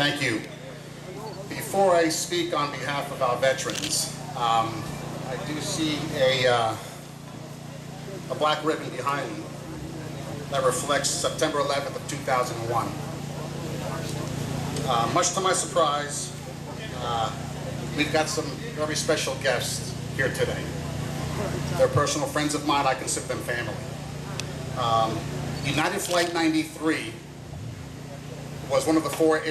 Thank you. Before I speak on behalf of our veterans, I do see a black ribbon behind me that reflects September 11th of 2001. Much to my surprise, we've got some very special guests here today. They're personal friends of mine. I consider them family. United Flight 93 was one of the four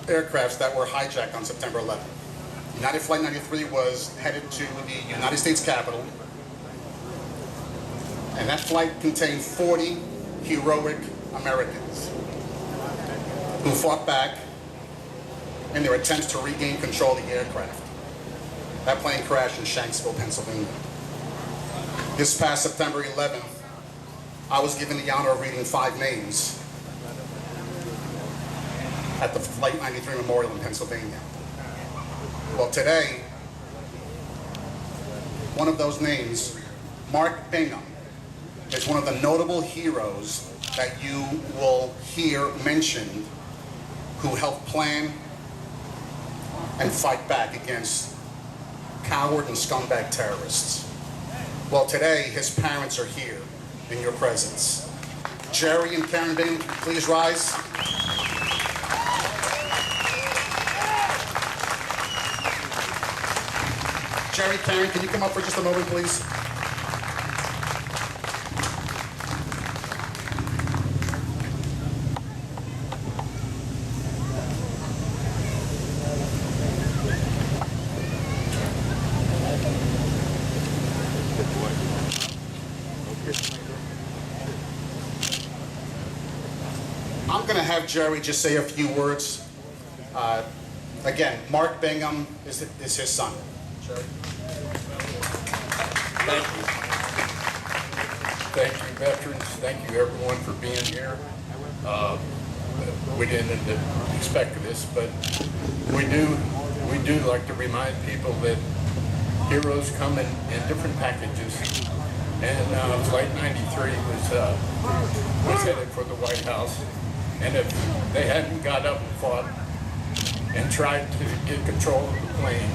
aircrafts that were hijacked on September 11th. United Flight 93 was headed to the United States Capitol, and that flight contained 40 heroic Americans who fought back in their attempts to regain control of the aircraft. That plane crashed in Shanksville, Pennsylvania. This past September 11th, I was given the honor of reading 5 names at the Flight 93 Memorial in Pennsylvania. Well, today, one of those names, Mark Bingham, is one of the notable heroes that you will hear mentioned who helped plan and fight back against coward and scumbag terrorists. Well, today, his parents are here in your presence. Jerry and Karen Bingham, please rise. Jerry, Karen, can you come up for just a moment, please? I'm going to have Jerry just say a few words. Again, Mark Bingham is his son. Jerry. Thank you. Thank you, veterans. Thank you, everyone, for being here. We didn't expect this, but we do like to remind people that heroes come in different packages. And Flight 93 was headed for the White House. And if they hadn't got up and fought and tried to get control of the plane,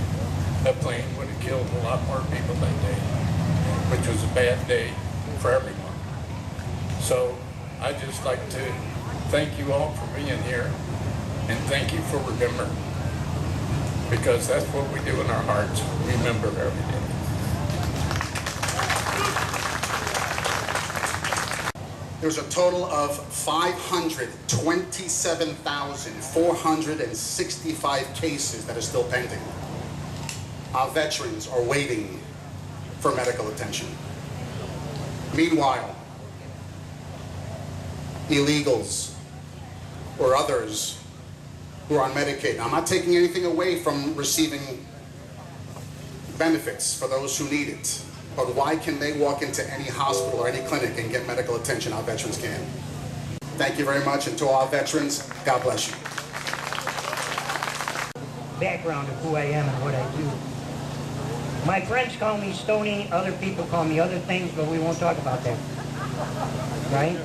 that plane would have killed a lot more people that day, which was a bad day for everyone. So I'd just like to thank you all for being here, and thank you for remembering, because that's what we do in our hearts. Remember every day. There's a total of 527,465 cases that are still pending. Our veterans are waiting for medical attention. Meanwhile, illegals or others who are on Medicaid, I'm not taking anything away from receiving benefits for those who need it, but why can they walk into any hospital or any clinic and get medical attention? Our veterans can. Thank you very much, and to all veterans, God bless you. Background of who I am and what I do. My friends call me Stony, other people call me other things, but we won't talk about that. Right?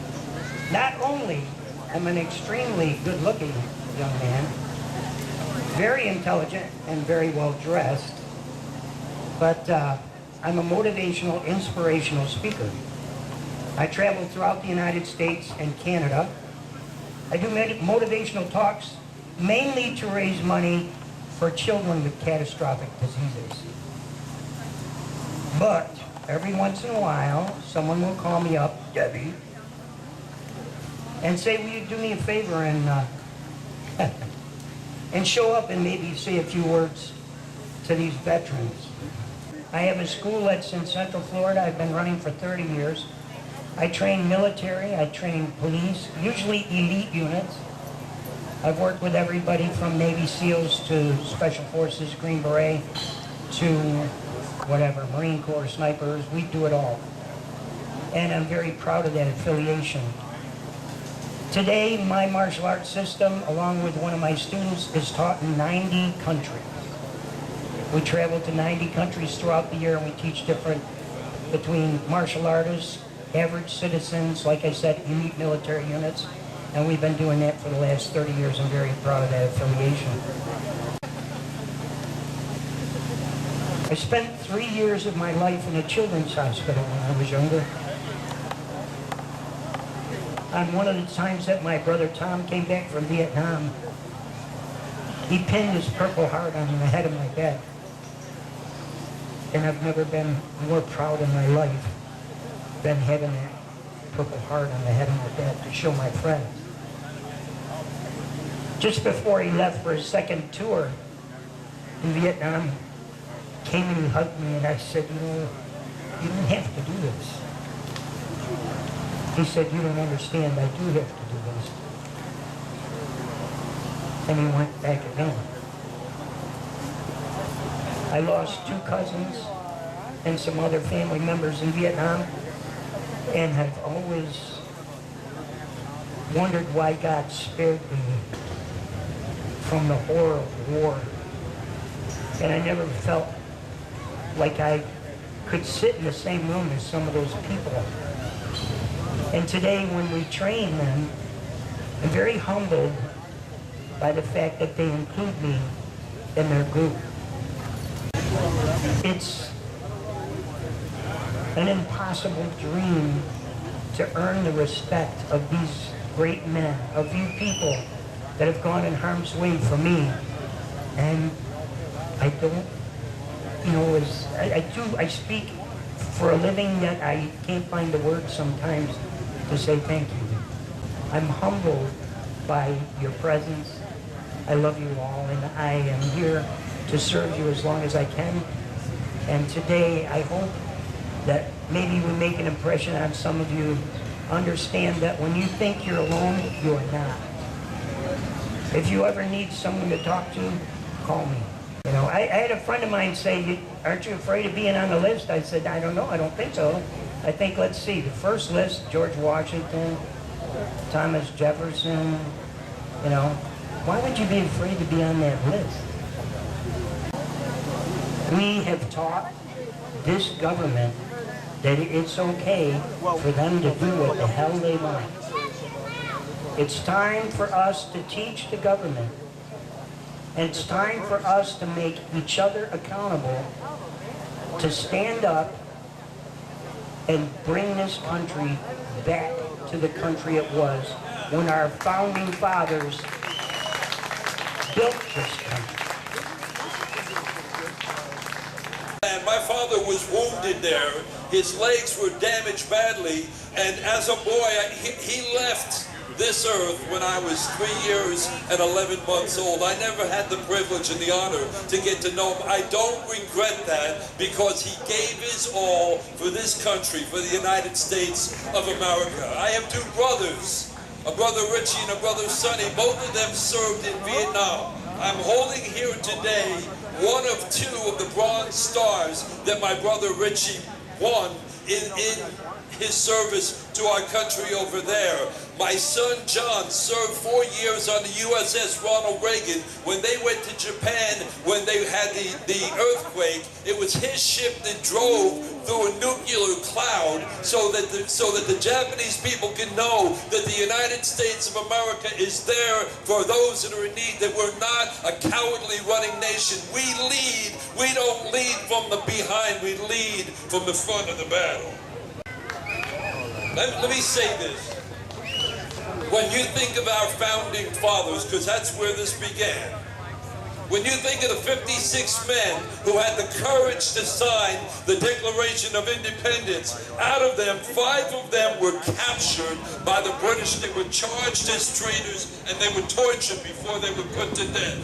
Not only am I an extremely good-looking young man, very intelligent and very well-dressed, but I'm a motivational, inspirational speaker. I travel throughout the United States and Canada. I do motivational talks mainly to raise money for children with catastrophic diseases. But every once in a while, someone will call me up, Debbie, and say, will you do me a favor and and show up and maybe say a few words to these veterans. I have a school that's in Central Florida. I've been running for 30 years. I train military, I train police, usually elite units. I've worked with everybody from Navy SEALs to Special Forces, Green Beret, to whatever, Marine Corps, snipers, we do it all. And I'm very proud of that affiliation. Today, my martial arts system, along with one of my students, is taught in 90 countries. We travel to 90 countries throughout the year, and we teach different, between martial artists, average citizens, like I said, elite military units, And we've been doing that for the last 30 years. I'm very proud of that affiliation. I spent 3 years of my life in a children's hospital when I was younger. On one of the times that my brother Tom came back from Vietnam, he pinned his Purple Heart on the head of my bed. And I've never been more proud in my life than having that Purple Heart on the head of my bed to show my friends. Just before he left for his second tour in Vietnam, came and he hugged me, and I said, you know, you don't have to do this. He said, you don't understand, I do have to do this. And he went back again. I lost 2 cousins and some other family members in Vietnam, and have always wondered why God spared me from the horror of war. And I never felt like I could sit in the same room as some of those people. And today, when we train them, I'm very humbled by the fact that they include me in their group. It's an impossible dream to earn the respect of these great men, of you people that have gone in harm's way for me. And I don't, you know, I speak for a living, yet I can't find the words sometimes to say thank you. I'm humbled by your presence. I love you all, and I am here to serve you as long as I can. And today, I hope that maybe we make an impression on some of you. Understand that when you think you're alone, you're not. If you ever need someone to talk to, call me. You know, I had a friend of mine say, aren't you afraid of being on the list? I said, I don't know, I don't think so. I think, let's see, the first list, George Washington, Thomas Jefferson, you know. Why would you be afraid to be on that list? We have taught this government that it's okay for them to do what the hell they want. It's time for us to teach the government, and it's time for us to make each other accountable, to stand up and bring this country back to the country it was when our founding fathers built this country. And my father was wounded there. His legs were damaged badly, and as a boy, he left this earth when I was 3 years and 11 months old. I never had the privilege and the honor to get to know him. I don't regret that, because he gave his all for this country, for the United States of America. I have 2 brothers, a brother Richie and a brother Sonny. Both of them served in Vietnam. I'm holding here today one of 2 of the Bronze Stars that my brother Richie won in his service to our country over there. My son John served 4 years on the USS Ronald Reagan. When they went to Japan, when they had the earthquake, it was his ship that drove through a nuclear cloud so that the Japanese people can know that the United States of America is there for those that are in need, that we're not a cowardly running nation. We lead. We don't lead from the behind. We lead from the front of the battle. Let me say this. When you think of our founding fathers, because that's where this began, when you think of the 56 men who had the courage to sign the Declaration of Independence, out of them, 5 of them were captured by the British. They were charged as traitors, and they were tortured before they were put to death.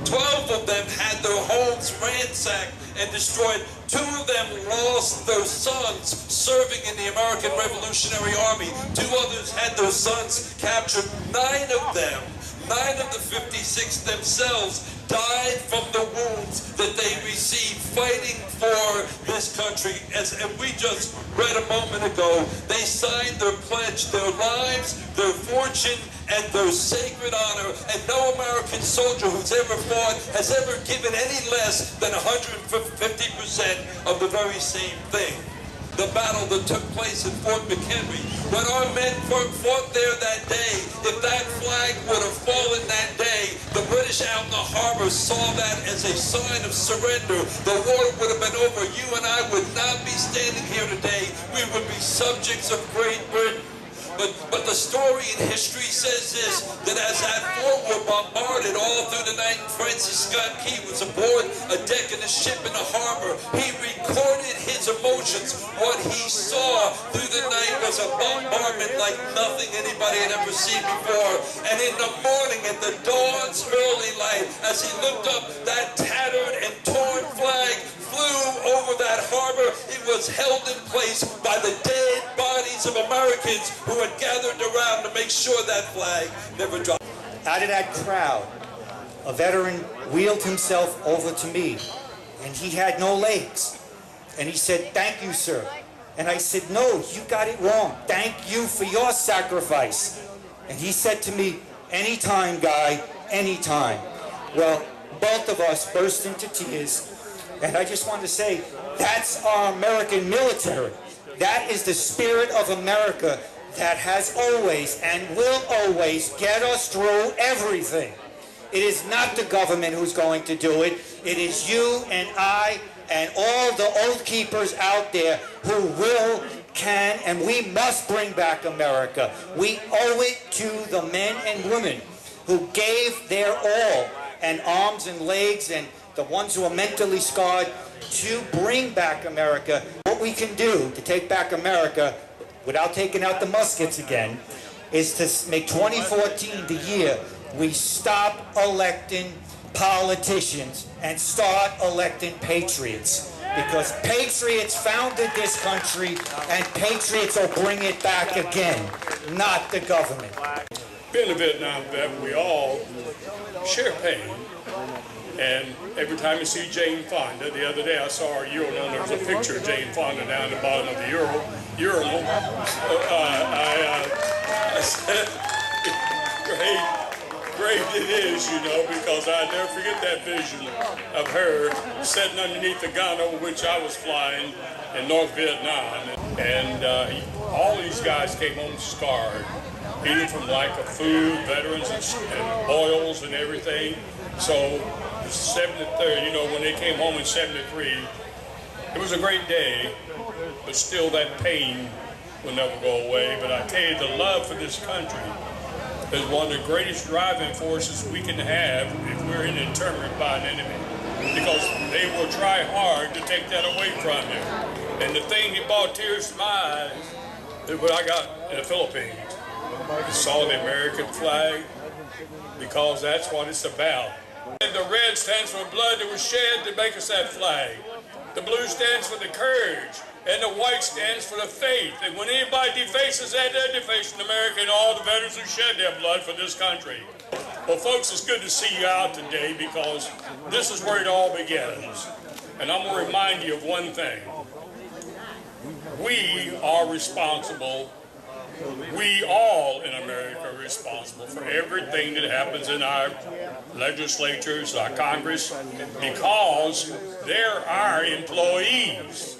12 of them had their homes ransacked and destroyed. 2 of them lost their sons serving in the American Revolutionary Army. 2 others had their sons captured. 9 of them, 9 of the 56 themselves, died from the wounds that they received fighting for this country. And we just read a moment ago, they signed their pledge, their lives, their fortune, and their sacred honor. And no American soldier who's ever fought has ever given any less than 150% of the very same thing. the battle that took place at Fort McHenry. When our men fought there that day, if that flag would have fallen that day, the British out in the harbor saw that as a sign of surrender. The war would have been over. You and I would not be standing here today. We would be subjects of Great Britain. But the story in history says this, that as that fort were bombarded all through the night, and Francis Scott Key was aboard a deck in a ship in the harbor, he recorded his emotions. What he saw through the night was a bombardment like nothing anybody had ever seen before. And in the morning, at the dawn's early light, as he looked up, that tattered and torn flag flew over that harbor. It was held in place by the dead bodies of Americans who had gathered around to make sure that flag never dropped. Out of that crowd, a veteran wheeled himself over to me, and he had no legs. And he said, "Thank you, sir." And I said, "No, you got it wrong. Thank you for your sacrifice." And he said to me, "Anytime, guy, anytime." Well, both of us burst into tears. And I just want to say, that's our American military. That is the spirit of America that has always and will always get us through everything. It is not the government who's going to do it. It is you and I and all the oath keepers out there who will, can, and we must bring back America. We owe it to the men and women who gave their all, and arms and legs, and the ones who are mentally scarred, to bring back America. What we can do to take back America, without taking out the muskets again, is to make 2014 the year we stop electing politicians and start electing patriots. Because patriots founded this country, and patriots will bring it back again, not the government. Being a Vietnam vet, we all share pain. And every time you see Jane Fonda, the other day I saw our urinal, and there was a picture of Jane Fonda down at the bottom of the urinal. I said, great it is, you know, because I never forget that vision of her sitting underneath the gun over which I was flying in North Vietnam. And all these guys came home scarred, eating from lack of food, veterans and boils and everything. So 73, you know, when they came home in 73, it was a great day, but still that pain will never go away. But I tell you, the love for this country is one of the greatest driving forces we can have if we're in internment by an enemy, because they will try hard to take that away from you. And the thing that brought tears to my eyes is what I got in the Philippines. I saw the American flag, because that's what it's about. And the red stands for blood that was shed to make us that flag. The blue stands for the courage, and the white stands for the faith. And when anybody defaces that, they're defacing America and all the veterans who shed their blood for this country. Well, folks, it's good to see you out today, because this is where it all begins. And I'm going to remind you of one thing. We are responsible. We all in America are responsible for everything that happens in our legislatures, our Congress, because they're our employees.